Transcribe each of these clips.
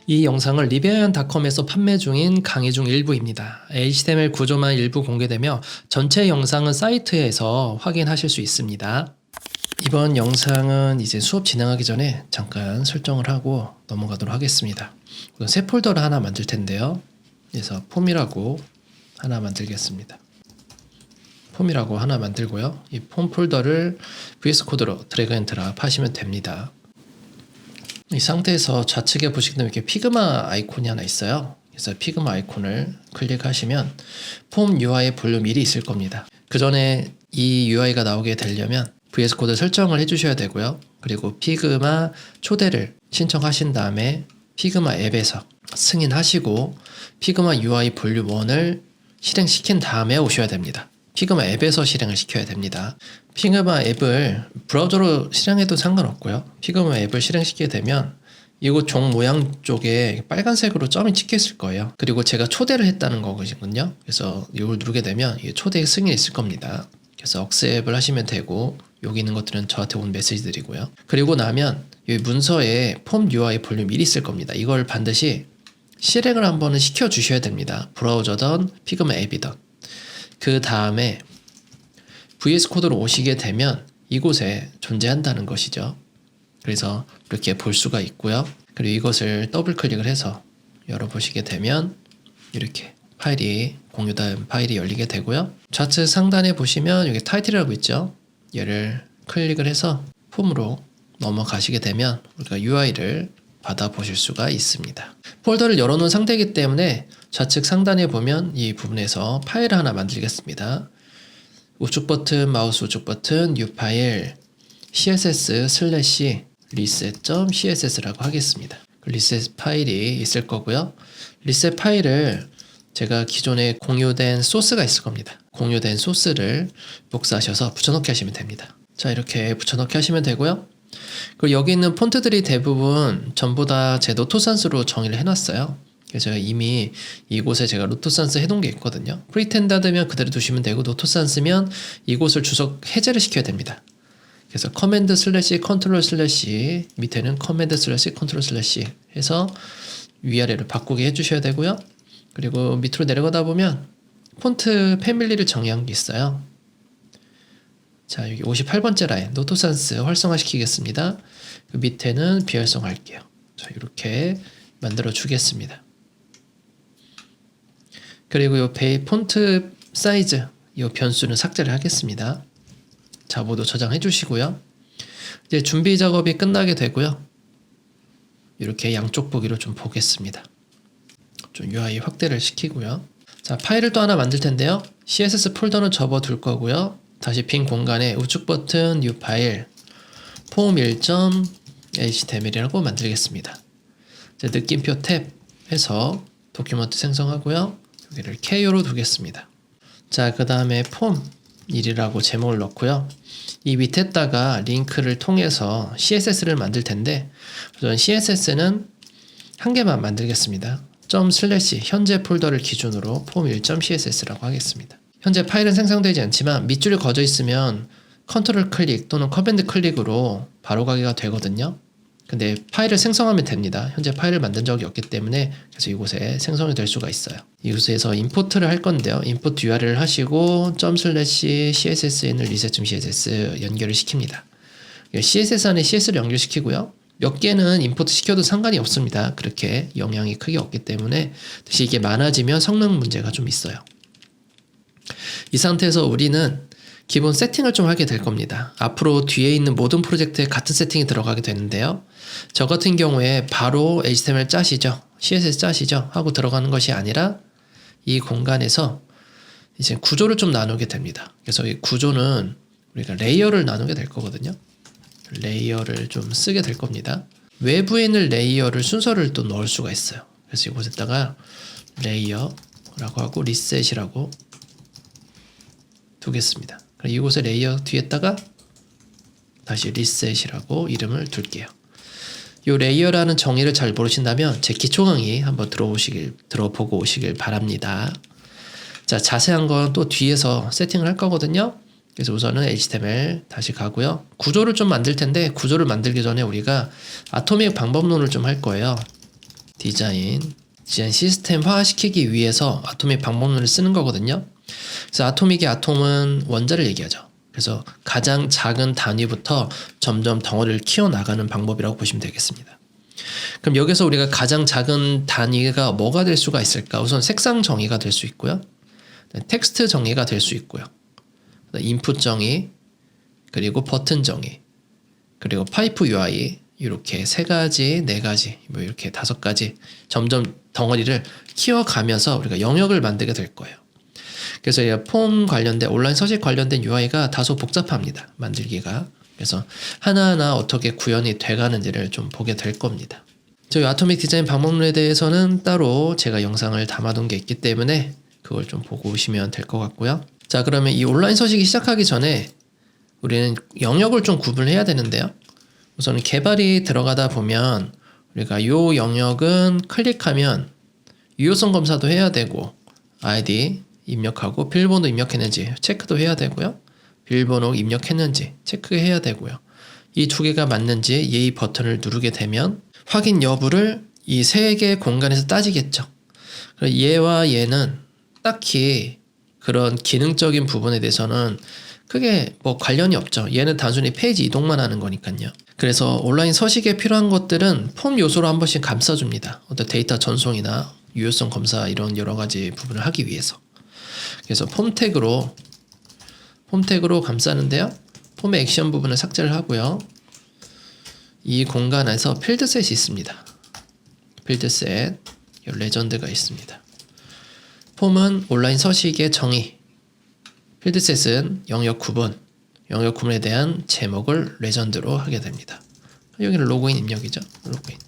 이 영상은 리베이안닷컴에서 판매 중인 강의 중 일부입니다. HTML 구조만 일부 공개되며 전체 영상은 사이트에서 확인하실 수 있습니다. 이번 영상은 이제 수업 진행하기 전에 잠깐 설정을 하고 넘어가도록 하겠습니다. 우선 새 폴더를 하나 만들 텐데요. 그래서 폼이라고 하나 만들겠습니다. 폼이라고 하나 만들고요. 이 폼 폴더를 VS 코드로 드래그 앤 드랍 하시면 됩니다. 이 상태에서 좌측에 보시면 이렇게 피그마 아이콘이 하나 있어요. 그래서 피그마 아이콘을 클릭하시면 폼 UI 볼륨 1이 있을 겁니다. 그 전에 이 UI가 나오게 되려면 VS 코드 설정을 해주셔야 되고요. 그리고 피그마 초대를 신청하신 다음에 피그마 앱에서 승인하시고 피그마 UI 볼륨 1을 실행시킨 다음에 오셔야 됩니다. 피그마 앱에서 실행을 시켜야 됩니다. 피그마 앱을 브라우저로 실행해도 상관없고요. 피그마 앱을 실행시키게 되면 이곳 종 모양 쪽에 빨간색으로 점이 찍혀 있을 거예요. 그리고 제가 초대를 했다는 거거든요. 그래서 이걸 누르게 되면 초대 승인이 있을 겁니다. 그래서 억셉을 하시면 되고 여기 있는 것들은 저한테 온 메시지들이고요. 그리고 나면 여기 문서에 폼 UI 볼륨 1이 있을 겁니다. 이걸 반드시 실행을 한번은 시켜 주셔야 됩니다. 브라우저든 피그마 앱이든. 그 다음에 VS 코드로 오시게 되면 이곳에 존재한다는 것이죠. 그래서 이렇게 볼 수가 있고요. 그리고 이것을 더블 클릭을 해서 열어보시게 되면 이렇게 파일이 공유된 파일이 열리게 되고요. 좌측 상단에 보시면 여기 타이틀이라고 있죠. 얘를 클릭을 해서 폼으로 넘어가시게 되면 우리가 UI를 받아보실 수가 있습니다. 폴더를 열어놓은 상태이기 때문에 좌측 상단에 보면 이 부분에서 파일을 하나 만들겠습니다. 우측 버튼, 마우스 우측 버튼, new 파일, css/reset.css라고 하겠습니다. 리셋 파일이 있을 거고요. 리셋 파일을 제가 기존에 공유된 소스가 있을 겁니다. 공유된 소스를 복사하셔서 붙여넣기 하시면 됩니다. 자, 이렇게 붙여넣기 하시면 되고요. 그리고 여기 있는 폰트들이 대부분 전부 다 제 노토산스로 정의를 해놨어요. 그래서 제가 이미 이곳에 제가 노토산스 해놓은 게 있거든요. 프리텐다드면 그대로 두시면 되고 노토산스면 이곳을 주석 해제를 시켜야 됩니다. 그래서 커맨드 슬래시 컨트롤 슬래시 밑에는 커맨드 슬래시 컨트롤 슬래시 해서 위아래를 바꾸게 해주셔야 되고요. 그리고 밑으로 내려가다 보면 폰트 패밀리를 정의한 게 있어요. 자, 여기 58번째 라인 노토산스 활성화 시키겠습니다. 그 밑에는 비활성화 할게요. 자, 이렇게 만들어 주겠습니다. 그리고 이 폰트 사이즈 이 변수는 삭제를 하겠습니다. 자보도 저장해 주시고요. 이제 준비 작업이 끝나게 되고요. 이렇게 양쪽 보기로 좀 보겠습니다. 좀 UI 확대를 시키고요. 자, 파일을 또 하나 만들 텐데요. CSS 폴더는 접어둘 거고요. 다시 빈 공간에 우측 버튼 new 파일 form1.html이라고 만들겠습니다. 이제 느낌표 탭 해서 도큐먼트 생성하고요. 여기를 KO로 두겠습니다. 자, 그 다음에 폼1이라고 제목을 넣고요. 이 밑에다가 링크를 통해서 CSS를 만들 텐데 우선 CSS는 한 개만 만들겠습니다. 현재 폴더를 기준으로 form1.css라고 하겠습니다. 현재 파일은 생성되지 않지만 밑줄이 거져 있으면 컨트롤 클릭 또는 커맨드 클릭으로 바로 가기가 되거든요. 근데 파일을 생성하면 됩니다. 현재 파일을 만든 적이 없기 때문에 그래서 이곳에 생성이 될 수가 있어요. 이곳에서 임포트를 할 건데요. 임포트 URL을 하시고 ./cssn을 reset.css 연결을 시킵니다. CSS 안에 CS를 연결시키고요. 몇 개는 임포트 시켜도 상관이 없습니다. 그렇게 영향이 크게 없기 때문에 대신 이게 많아지면 성능 문제가 좀 있어요. 이 상태에서 우리는 기본 세팅을 좀 하게 될 겁니다. 앞으로 뒤에 있는 모든 프로젝트에 같은 세팅이 들어가게 되는데요. 저 같은 경우에 바로 HTML 짜시죠, CSS 짜시죠 하고 들어가는 것이 아니라 이 공간에서 이제 구조를 좀 나누게 됩니다. 그래서 이 구조는 우리가 레이어를 나누게 될 거거든요. 레이어를 좀 쓰게 될 겁니다. 외부에 있는 레이어를 순서를 또 넣을 수가 있어요. 그래서 이곳에다가 레이어라고 하고 리셋이라고 두겠습니다. 이곳에 레이어 뒤에다가 다시 리셋이라고 이름을 둘게요. 이 레이어라는 정의를 잘 모르신다면 제 기초 강의 한번 들어보고 오시길 바랍니다. 자, 자세한 건 또 뒤에서 세팅을 할 거거든요. 그래서 우선은 HTML 다시 가고요. 구조를 좀 만들 텐데 구조를 만들기 전에 우리가 아토믹 방법론을 좀 할 거예요. 디자인 시스템화시키기 위해서 아토믹 방법론을 쓰는 거거든요. 그래서 아토믹의 아톰은 원자를 얘기하죠. 그래서 가장 작은 단위부터 점점 덩어리를 키워나가는 방법이라고 보시면 되겠습니다. 그럼 여기서 우리가 가장 작은 단위가 뭐가 될 수가 있을까? 우선 색상 정의가 될 수 있고요. 텍스트 정의가 될 수 있고요. 인풋 정의, 그리고 버튼 정의, 그리고 파이프 UI, 이렇게 3가지, 4가지, 뭐 이렇게 5가지 점점 덩어리를 키워가면서 우리가 영역을 만들게 될 거예요. 그래서 폼 관련된, 온라인 서식 관련된 UI가 다소 복잡합니다. 만들기가. 그래서 하나하나 어떻게 구현이 돼가는지를 좀 보게 될 겁니다. 저희 아토믹 디자인 방법론에 대해서는 따로 제가 영상을 담아둔 게 있기 때문에 그걸 좀 보고 오시면 될 것 같고요. 자, 그러면 이 온라인 서식이 시작하기 전에 우리는 영역을 좀 구분해야 되는데요. 우선 개발이 들어가다 보면 우리가 이 영역은 클릭하면 유효성 검사도 해야 되고 아이디 입력하고 비밀번호 입력했는지 체크도 해야 되고요. 비밀번호 입력했는지 체크해야 되고요. 이 2개가 맞는지 예의 버튼을 누르게 되면 확인 여부를 이 3개의 공간에서 따지겠죠. 얘와 얘는 딱히 그런 기능적인 부분에 대해서는 크게 뭐 관련이 없죠. 얘는 단순히 페이지 이동만 하는 거니까요. 그래서 온라인 서식에 필요한 것들은 폼 요소로 한 번씩 감싸줍니다. 어떤 데이터 전송이나 유효성 검사 이런 여러 가지 부분을 하기 위해서. 그래서 폼 태그로 감싸는데요. 폼의 액션 부분을 삭제를 하고요. 이 공간에서 필드셋이 있습니다. 필드셋, 레전드가 있습니다. 폼은 온라인 서식의 정의, 필드셋은 영역 구분에 대한 제목을 레전드로 하게 됩니다. 여기는 로그인 입력이죠. 로그인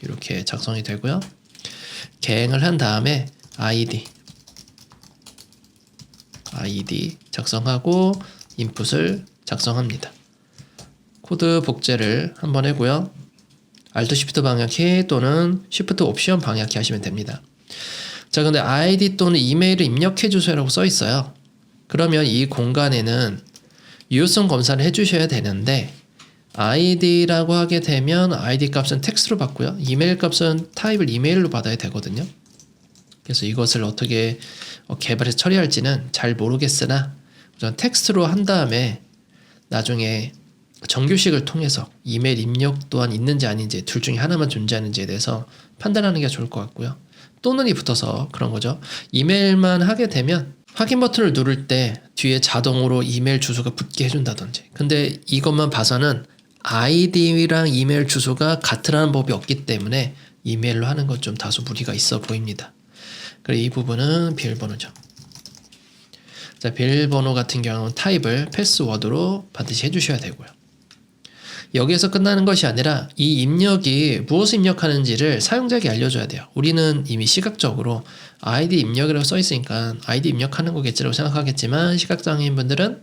이렇게 작성이 되고요. 개행을 한 다음에 아이디 작성하고 인풋을 작성합니다. 코드 복제를 한번 하고요. Alt Shift 방향키 또는 Shift 옵션 방향키 하시면 됩니다. 자, 근데 아이디 또는 이메일을 입력해 주세요라고 써 있어요. 그러면 이 공간에는 유효성 검사를 해주셔야 되는데 아이디라고 하게 되면 아이디 값은 텍스트로 받고요. 이메일 값은 타입을 이메일로 받아야 되거든요. 그래서 이것을 어떻게 개발해서 처리할지는 잘 모르겠으나 우선 텍스트로 한 다음에 나중에 정규식을 통해서 이메일 입력 또한 있는지 아닌지 둘 중에 하나만 존재하는지에 대해서 판단하는 게 좋을 것 같고요. 또는이 붙어서 그런 거죠. 이메일만 하게 되면 확인 버튼을 누를 때 뒤에 자동으로 이메일 주소가 붙게 해준다든지. 근데 이것만 봐서는 아이디랑 이메일 주소가 같으라는 법이 없기 때문에 이메일로 하는 건 좀 다소 무리가 있어 보입니다. 그리고 이 부분은 비밀번호죠. 자, 비밀번호 같은 경우는 타입을 패스워드로 반드시 해주셔야 되고요. 여기에서 끝나는 것이 아니라 이 입력이 무엇을 입력하는지를 사용자에게 알려줘야 돼요. 우리는 이미 시각적으로 아이디 입력이라고 써 있으니까 아이디 입력하는 거겠지라고 생각하겠지만 시각장애인분들은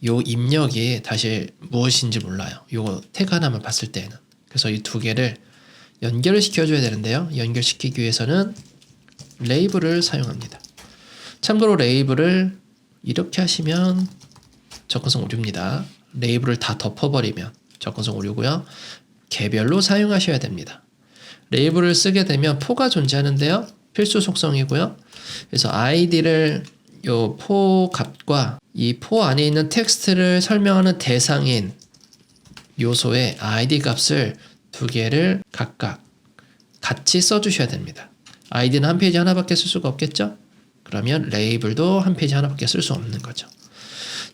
요 입력이 다시 무엇인지 몰라요. 요거 태그 하나만 봤을 때는. 그래서 이 2개를 연결을 시켜줘야 되는데요. 연결시키기 위해서는 레이블을 사용합니다. 참고로 레이블을 이렇게 하시면 접근성 오류입니다. 레이블을 다 덮어버리면 접근성 오류고요. 개별로 사용하셔야 됩니다. 레이블을 쓰게 되면 포가 존재하는데요. 필수 속성이고요. 그래서 아이디를 요 포 값과 이 포 안에 있는 텍스트를 설명하는 대상인 요소의 아이디 값을 2개를 각각 같이 써주셔야 됩니다. 아이디는 한 페이지 하나밖에 쓸 수가 없겠죠? 그러면 레이블도 한 페이지 하나밖에 쓸 수 없는 거죠.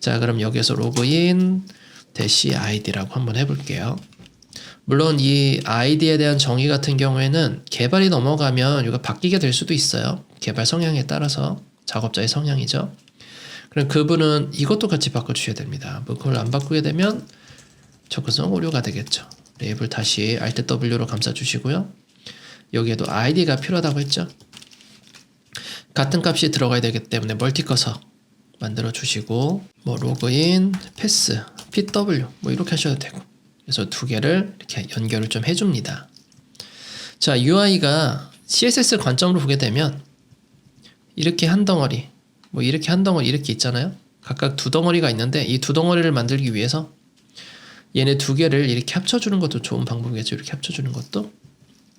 자, 그럼 여기서 로그인 -id라고 한번 해볼게요. 물론 이 id에 대한 정의 같은 경우에는 개발이 넘어가면 이거 바뀌게 될 수도 있어요. 개발 성향에 따라서 작업자의 성향이죠. 그럼 그분은 이것도 같이 바꿔주셔야 됩니다. 뭐 그걸 안 바꾸게 되면 접근성 오류가 되겠죠. 레이블 다시 Alt W로 감싸주시고요. 여기에도 id가 필요하다고 했죠. 같은 값이 들어가야 되기 때문에 멀티커서 만들어 주시고 뭐 로그인 패스 pw 뭐 이렇게 하셔도 되고. 그래서 2개를 이렇게 연결을 좀 해줍니다. 자, UI가 CSS 관점으로 보게 되면 이렇게 한 덩어리, 뭐 이렇게 한 덩어리 이렇게 있잖아요. 각각 2덩어리가 있는데 이 2덩어리를 만들기 위해서 얘네 2개를 이렇게 합쳐주는 것도 좋은 방법이겠죠. 이렇게 합쳐주는 것도.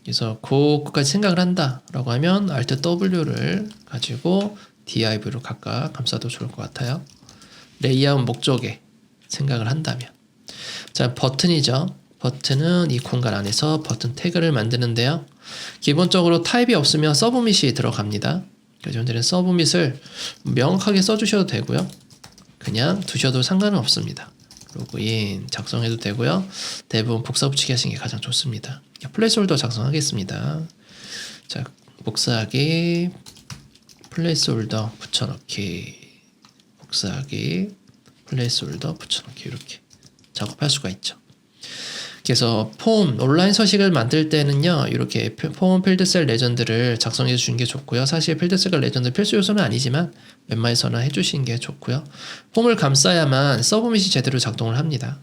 그래서 그것까지 생각을 한다라고 하면 Alt W를 가지고 div로 각각 감싸도 좋을 것 같아요. 레이아웃 목적에 생각을 한다면. 자, 버튼이죠. 버튼은 이 공간 안에서 버튼 태그를 만드는데요. 기본적으로 타입이 없으면 서브밋이 들어갑니다. 그래서 현재는 서브밋을 명확하게 써주셔도 되고요. 그냥 두셔도 상관은 없습니다. 로그인 작성해도 되고요. 대부분 복사 붙이기 하시는 게 가장 좋습니다. 플레이스홀더 작성하겠습니다. 자, 복사하기, 플레이스홀더 붙여넣기, 복사하기, 플레이스홀더 붙여넣기 이렇게 작업할 수가 있죠. 그래서 폼, 온라인 서식을 만들 때는요, 이렇게 폼 필드셀 레전드를 작성해 주시는 게 좋고요. 사실 필드셀과 레전드 필수 요소는 아니지만 웬만해서는 해주시는 게 좋고요. 폼을 감싸야만 서브밋이 제대로 작동을 합니다.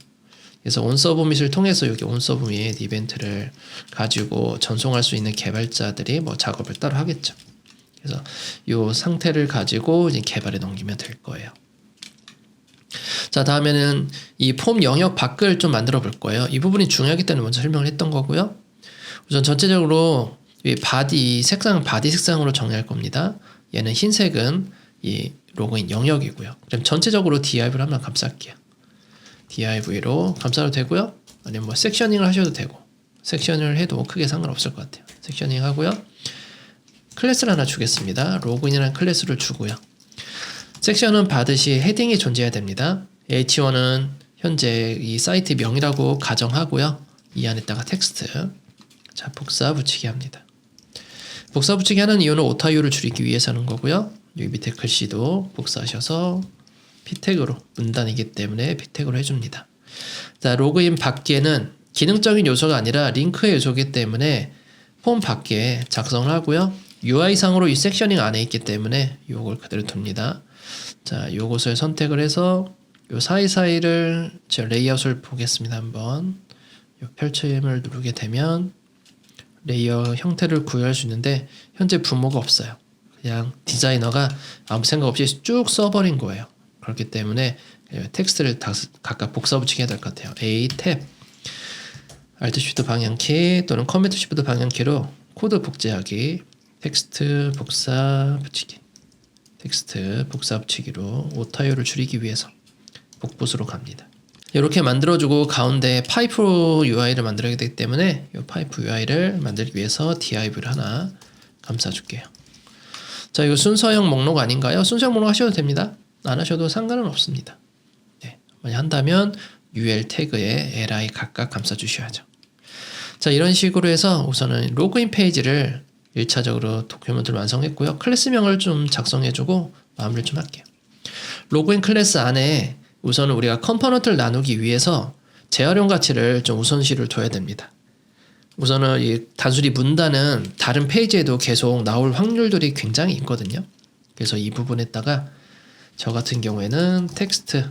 그래서 온서브밋을 통해서 여기 온서브밋 이벤트를 가지고 전송할 수 있는 개발자들이 뭐 작업을 따로 하겠죠. 그래서 이 상태를 가지고 이제 개발에 넘기면 될 거예요. 자, 다음에는 이 폼 영역 밖을 좀 만들어 볼 거예요. 이 부분이 중요하기 때문에 먼저 설명을 했던 거고요. 우선 전체적으로 이 바디 색상은 바디 색상으로 정의할 겁니다. 얘는 흰색은 이 로그인 영역이고요. 그럼 전체적으로 div를 한번 감쌀게요. div로 감싸도 되고요. 아니면 뭐 섹셔닝을 하셔도 되고, 섹션을 해도 크게 상관없을 것 같아요. 섹셔닝 하고요. 클래스를 하나 주겠습니다. 로그인이라는 클래스를 주고요. 섹션은 받으시 헤딩이 존재해야 됩니다. H1은 현재 이 사이트 명이라고 가정하고요. 이 안에다가 텍스트. 자, 복사 붙이기 합니다. 복사 붙이기 하는 이유는 오타유를 줄이기 위해서 하는 거고요. 여기 밑에 글씨도 복사하셔서 P택으로, 문단이기 때문에 P택으로 해줍니다. 자, 로그인 밖에는 기능적인 요소가 아니라 링크의 요소이기 때문에 폼 밖에 작성을 하고요. UI상으로 이 섹셔닝 안에 있기 때문에 이걸 그대로 둡니다. 자, 요것을 선택을 해서 요 사이사이를 제가 레이아웃을 보겠습니다. 한번 요 펼침을 누르게 되면 레이어 형태를 구현할 수 있는데 현재 부모가 없어요. 그냥 디자이너가 아무 생각 없이 쭉 써버린 거예요. 그렇기 때문에 텍스트를 다 각각 복사 붙이게 해야 될 것 같아요. A 탭, Alt Shift 방향키 또는 Command Shift 방향키로 코드 복제하기, 텍스트 복사 붙이기, 텍스트 복사 붙이기로 오타유를 줄이기 위해서 복붙으로 갑니다. 이렇게 만들어주고 가운데 파이프 UI를 만들어야 되기 때문에 이 파이프 UI를 만들기 위해서 div를 하나 감싸줄게요. 자, 이거 순서형 목록 아닌가요? 순서형 목록 하셔도 됩니다. 안 하셔도 상관은 없습니다. 네, 만약 한다면 UL 태그에 li 각각 감싸주셔야죠. 자, 이런 식으로 해서 우선은 로그인 페이지를 1차적으로 도큐멘트를 완성했고요. 클래스명을 좀 작성해주고 마무리를 좀 할게요. 로그인 클래스 안에 우선은 우리가 컴포넌트를 나누기 위해서 재활용 가치를 좀 우선시를 둬야 됩니다. 우선은 이 단순히 문단은 다른 페이지에도 계속 나올 확률들이 굉장히 있거든요. 그래서 이 부분에다가 저 같은 경우에는 텍스트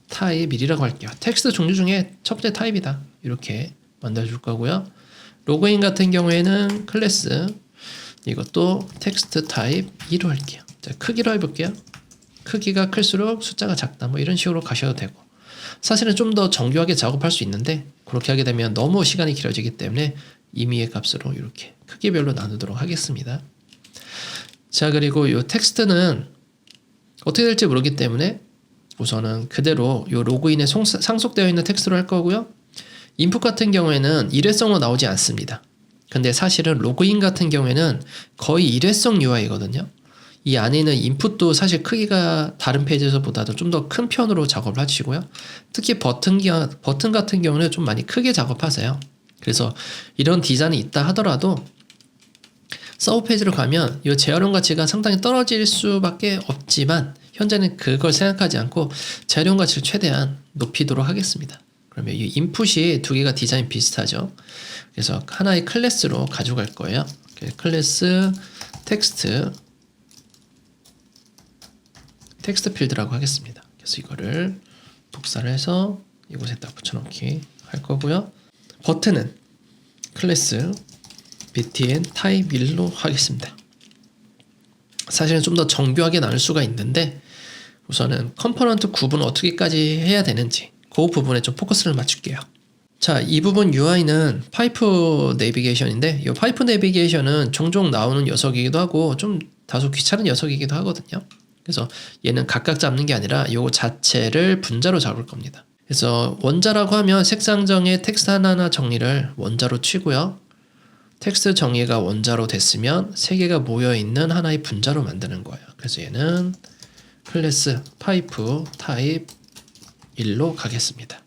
타입 1이라고 할게요. 텍스트 종류 중에 첫 번째 타입이다. 이렇게 만들어줄 거고요. 로그인 같은 경우에는 클래스 이것도 텍스트 타입 2로 할게요. 자, 크기로 해볼게요. 크기가 클수록 숫자가 작다. 뭐 이런 식으로 가셔도 되고 사실은 좀 더 정교하게 작업할 수 있는데 그렇게 하게 되면 너무 시간이 길어지기 때문에 임의의 값으로 이렇게 크기별로 나누도록 하겠습니다. 자, 그리고 이 텍스트는 어떻게 될지 모르기 때문에 우선은 그대로 이 로그인에 상속되어 있는 텍스트로 할 거고요. 인풋 같은 경우에는 일회성으로 나오지 않습니다. 근데 사실은 로그인 같은 경우에는 거의 일회성 UI거든요. 이 안에 있는 인풋도 사실 크기가 다른 페이지에서보다도 좀 더 큰 편으로 작업을 하시고요. 특히 버튼 같은 경우는 좀 많이 크게 작업하세요. 그래서 이런 디자인이 있다 하더라도 서브 페이지로 가면 이 재활용 가치가 상당히 떨어질 수밖에 없지만 현재는 그걸 생각하지 않고 재활용 가치를 최대한 높이도록 하겠습니다. 그러면 이 인풋이 두 개가 디자인 비슷하죠. 그래서 하나의 클래스로 가져갈 거예요. 클래스 텍스트 필드라고 하겠습니다. 그래서 이거를 복사를 해서 이곳에다 붙여넣기 할 거고요. 버튼은 클래스 btn 타입 1로 하겠습니다. 사실은 좀 더 정교하게 나눌 수가 있는데 우선은 컴포넌트 구분을 어떻게까지 해야 되는지 그 부분에 좀 포커스를 맞출게요. 자, 이 부분 UI는 파이프 내비게이션인데 이 파이프 내비게이션은 종종 나오는 녀석이기도 하고 좀 다소 귀찮은 녀석이기도 하거든요. 그래서 얘는 각각 잡는 게 아니라 요 자체를 분자로 잡을 겁니다. 그래서 원자라고 하면 색상정의 텍스트 하나하나 정리를 원자로 치고요. 텍스트 정의가 원자로 됐으면 세 개가 모여있는 하나의 분자로 만드는 거예요. 그래서 얘는 클래스 파이프 타입 1로 가겠습니다.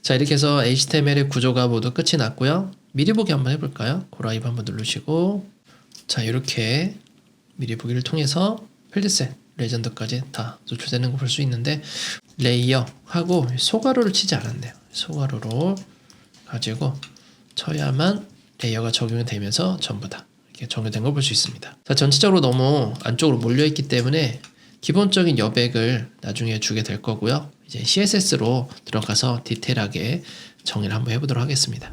자, 이렇게 해서 HTML의 구조가 모두 끝이 났고요. 미리 보기 한번 해볼까요? 고라이브 한번 누르시고, 자, 이렇게 미리 보기를 통해서 필드셋, 레전드까지 다 노출되는 거 볼 수 있는데, 레이어 하고 소가루를 치지 않았네요. 소가루로 가지고 쳐야만 레이어가 적용이 되면서 전부 다 이렇게 적용된 걸 볼 수 있습니다. 자, 전체적으로 너무 안쪽으로 몰려있기 때문에 기본적인 여백을 나중에 주게 될 거고요. 이제 CSS로 들어가서 디테일하게 정의를 한번 해보도록 하겠습니다.